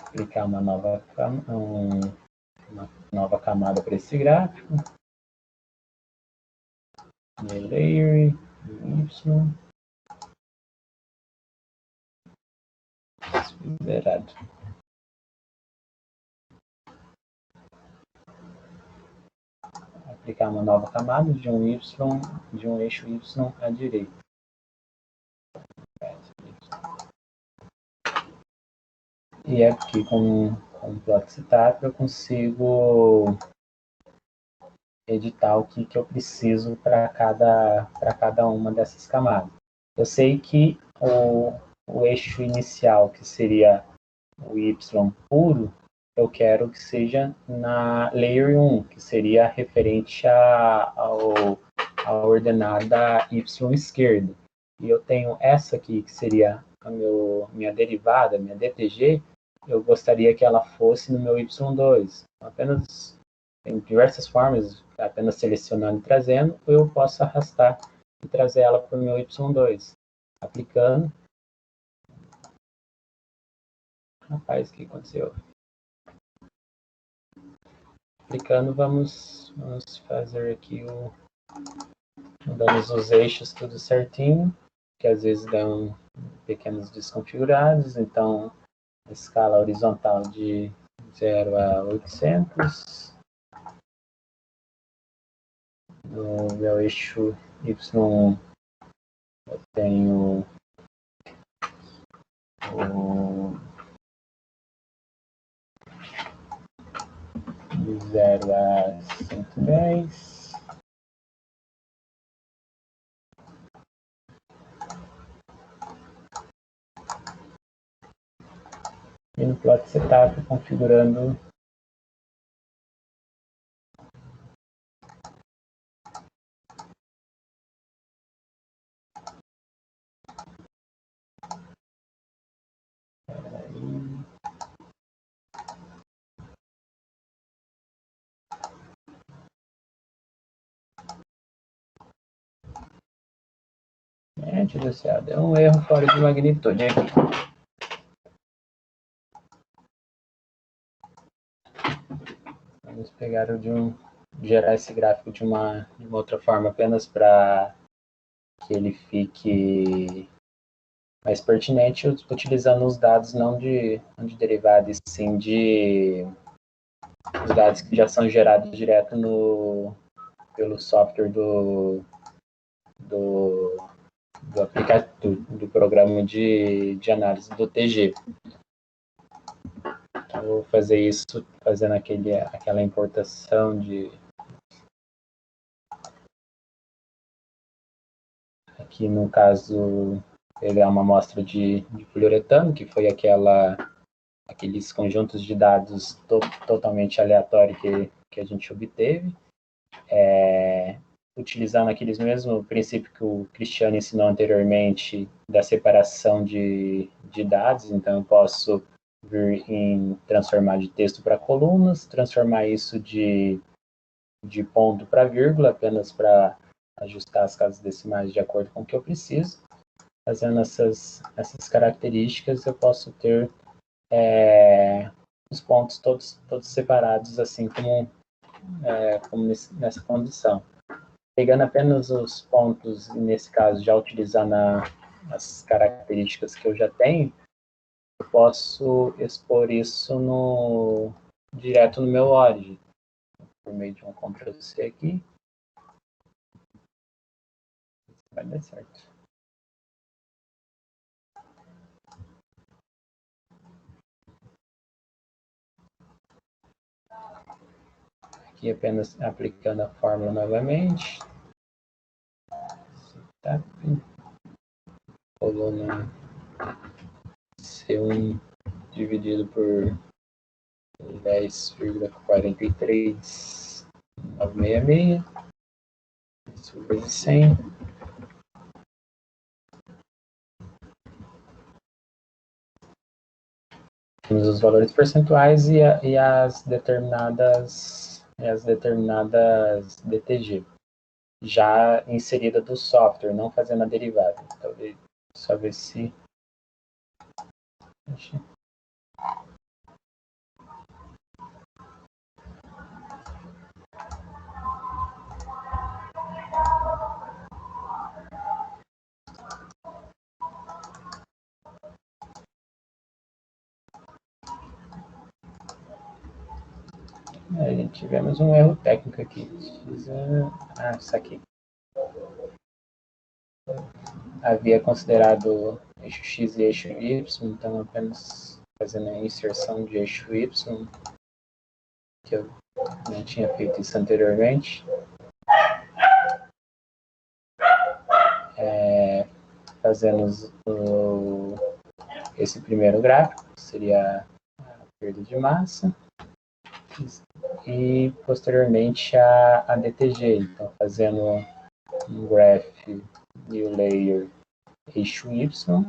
aplicar uma nova camada para esse gráfico. Layer, Y. Zerado. Aplicar uma nova camada de um eixo Y à direita. E aqui com o plot setup eu consigo editar o que eu preciso para cada uma dessas camadas. Eu sei que o eixo inicial, que seria o Y puro, eu quero que seja na layer 1, que seria referente à ordenada Y esquerda. E eu tenho essa aqui, que seria minha derivada, minha DTG, eu gostaria que ela fosse no meu Y2. Apenas, tem diversas formas, apenas selecionando e trazendo, ou eu posso arrastar e trazer ela para o meu Y2. Aplicando. Rapaz, o que aconteceu? Aplicando, vamos fazer aqui dando os eixos tudo certinho, que às vezes dão pequenos desconfigurados, então a escala horizontal de 0 a 800. No meu eixo Y1 eu tenho de 0 a 110. E no plot setup configurando Gente do céu, deu um erro fora de magnitude aqui. Vamos pegar gerar esse gráfico de uma outra forma, apenas para que ele fique mais pertinente, utilizando os dados não de derivada, e sim os dados que já são gerados direto pelo software do aplicativo, do programa de análise do TG. Então, vou fazer isso fazendo aquela importação aqui no caso ele é uma amostra de poliuretano, que foi aqueles conjuntos de dados totalmente aleatórios que a gente obteve, utilizando aqueles mesmos princípios que o Cristiano ensinou anteriormente da separação de dados. Então eu posso vir em transformar de texto para colunas, transformar isso de ponto para vírgula, apenas para ajustar as casas decimais de acordo com o que eu preciso. Fazendo essas características, eu posso ter os pontos todos separados, assim como nessa condição. Pegando apenas os pontos, e nesse caso já utilizando as características que eu já tenho, eu posso expor isso direto no meu origin, por meio de um Ctrl+C aqui. Vai dar certo. Aqui apenas aplicando a fórmula novamente. Setup. Coluna C1 dividido por 10,43966. Isso vezes 100. temos os valores percentuais e as determinadas DTG, já inserida do software, não fazendo a derivada. Talvez só ver se... Tivemos um erro técnico aqui. Isso aqui. Havia considerado eixo X e eixo Y, então apenas fazendo a inserção de eixo Y, que eu não tinha feito isso anteriormente. Fazendo esse primeiro gráfico, que seria a perda de massa, e posteriormente a DTG, então fazendo um graph new layer eixo Y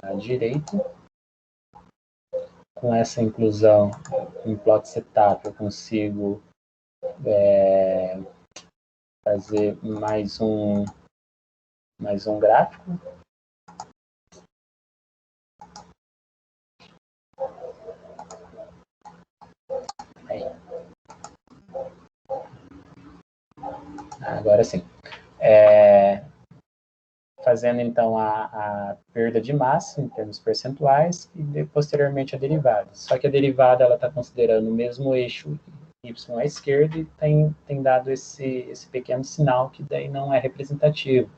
à direita. Com essa inclusão em plot setup eu consigo fazer mais um gráfico. Aí. Agora sim. Fazendo então a perda de massa em termos percentuais e posteriormente a derivada. Só que a derivada ela está considerando o mesmo eixo Y à esquerda e tem dado esse pequeno sinal que daí não é representativo.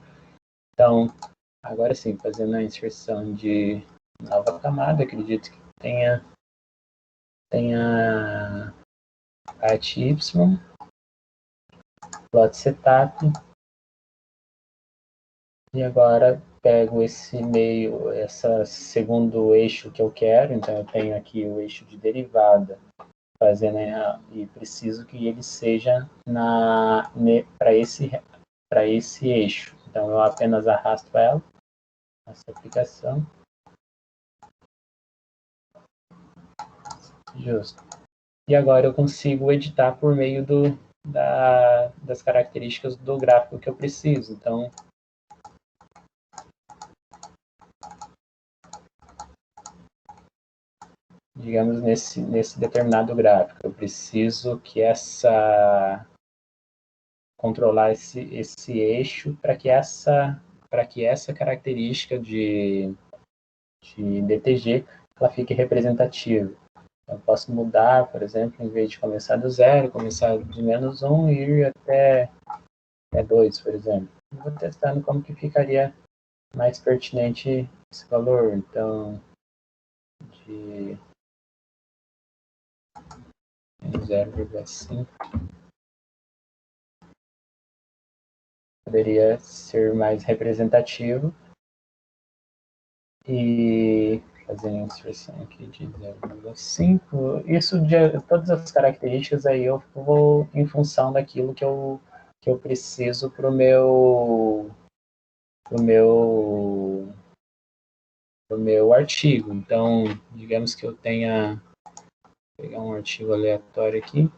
Então, agora sim, fazendo a inserção de nova camada, acredito que tenha parte Y, plot setup, e agora pego esse segundo eixo que eu quero, então eu tenho aqui o eixo de derivada, e preciso que ele seja para esse eixo. Então eu apenas arrasto ela, essa aplicação. Justo. E agora eu consigo editar por meio das características do gráfico que eu preciso. Então, digamos, nesse determinado gráfico, eu preciso que controlar esse eixo para que essa característica de DTG ela fique representativa. Eu posso mudar, por exemplo, em vez de começar do 0, começar de -1 e ir até 2, por exemplo. Eu vou testando como que ficaria mais pertinente esse valor. Então, de 0,5 poderia ser mais representativo. E fazer a inserção aqui de 0,5. Isso de todas as características aí eu vou em função daquilo que eu preciso para o meu artigo. Então, digamos que eu tenha, vou pegar um artigo aleatório aqui.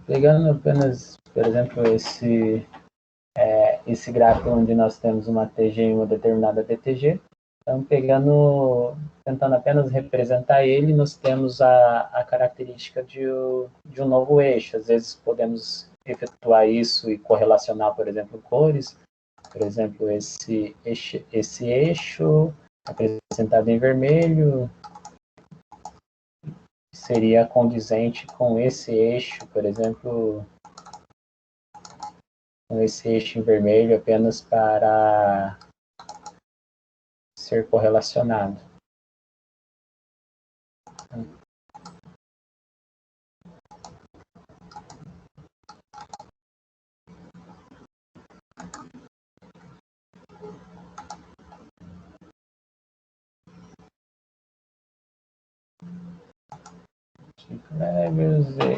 Pegando apenas, por exemplo, esse gráfico onde nós temos uma TG e uma determinada DTG, então tentando apenas representar ele, nós temos a característica de um novo eixo. Às vezes podemos efetuar isso e correlacionar, por exemplo, cores. Por exemplo, esse eixo apresentado em vermelho seria condizente com esse eixo, por exemplo, com esse eixo em vermelho apenas para, se ser correlacionado.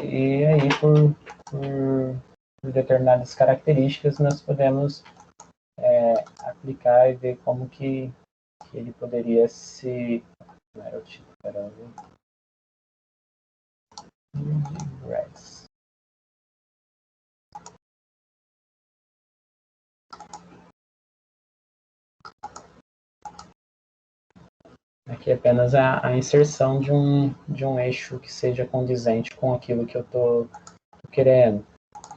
E aí, por determinadas características, nós podemos aplicar e ver como que ele poderia se... Não era o tipo, era o... Aqui é apenas a inserção de um eixo que seja condizente com aquilo que eu estou querendo.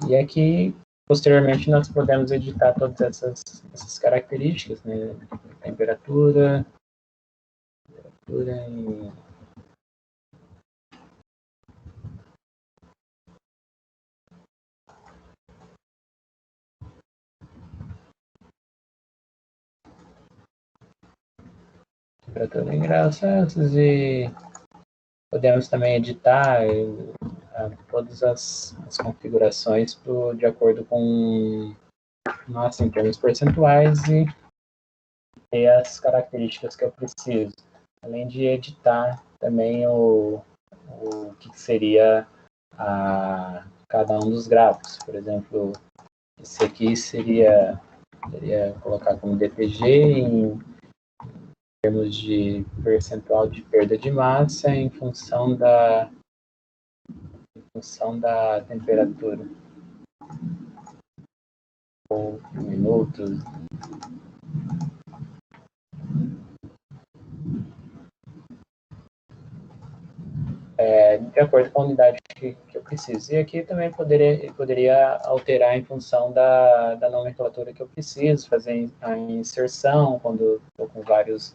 E aqui, posteriormente, nós podemos editar todas essas características, né? Temperatura em... Temperatura em graus Celsius, e podemos também editar todas as configurações de acordo com, em termos percentuais, e ter as características que eu preciso. Além de editar também o que seria cada um dos gráficos. Por exemplo, esse aqui seria colocar como DTG em termos de percentual de perda de massa em função da temperatura, ou minutos. De acordo com a unidade que eu preciso. E aqui também poderia alterar em função da nomenclatura que eu preciso, fazer a inserção quando estou com vários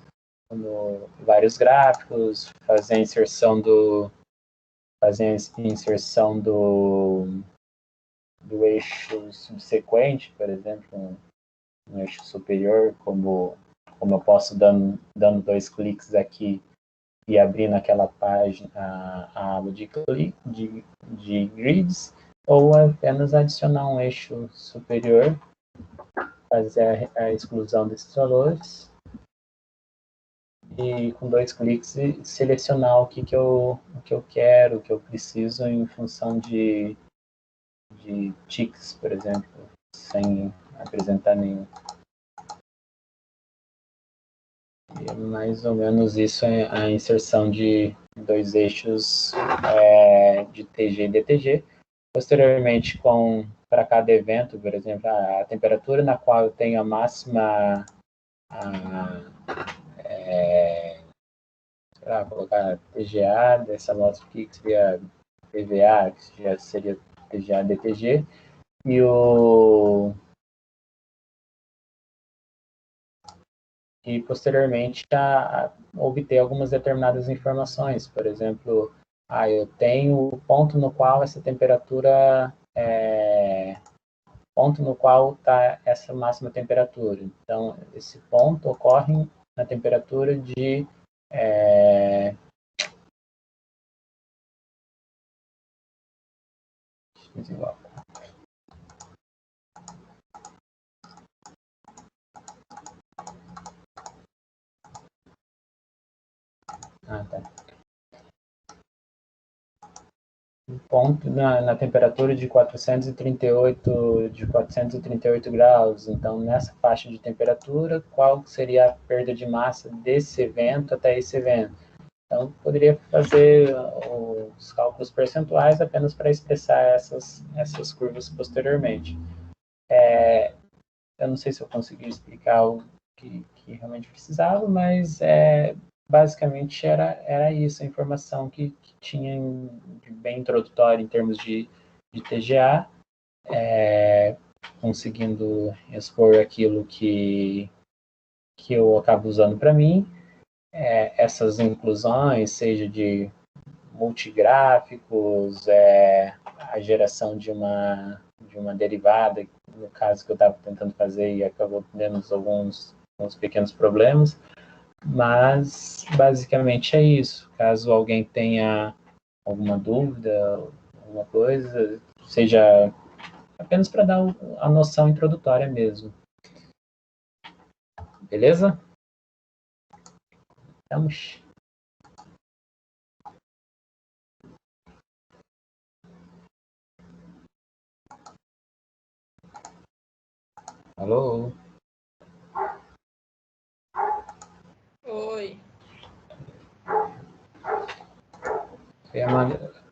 gráficos, fazer a inserção do eixo subsequente, por exemplo, um eixo superior, como eu posso dando 2 cliques aqui e abrindo aquela página, a aba de grids, ou apenas adicionar um eixo superior, fazer a exclusão desses valores, e com 2 cliques selecionar o que eu quero, o que eu preciso em função de ticks, por exemplo, sem apresentar nenhum. E mais ou menos isso é a inserção de 2 eixos de TG e DTG. Posteriormente, para cada evento, por exemplo, a temperatura na qual eu tenho a máxima, colocar TGA dessa amostra aqui, que seria PVA, que já seria TGA, DTG, e posteriormente obter algumas determinadas informações. Por exemplo, eu tenho o ponto no qual essa temperatura ponto no qual está essa máxima temperatura. Então, esse ponto ocorre na temperatura de um ponto na temperatura de 438 graus. Então, nessa faixa de temperatura, qual seria a perda de massa desse evento até esse evento? Então, poderia fazer os cálculos percentuais apenas para expressar essas curvas posteriormente. Eu não sei se eu consegui explicar o que realmente precisava, mas basicamente era isso, a informação que tinha bem introdutória em termos de TGA, conseguindo expor aquilo que eu acabo usando para mim, essas inclusões, seja de multigráficos, a geração de uma derivada, no caso que eu estava tentando fazer e acabou tendo alguns pequenos problemas, Mas, basicamente, é isso. Caso alguém tenha alguma dúvida, alguma coisa, seja apenas para dar a noção introdutória mesmo. Beleza? Vamos. Alô? Oi. Oi, Amanda.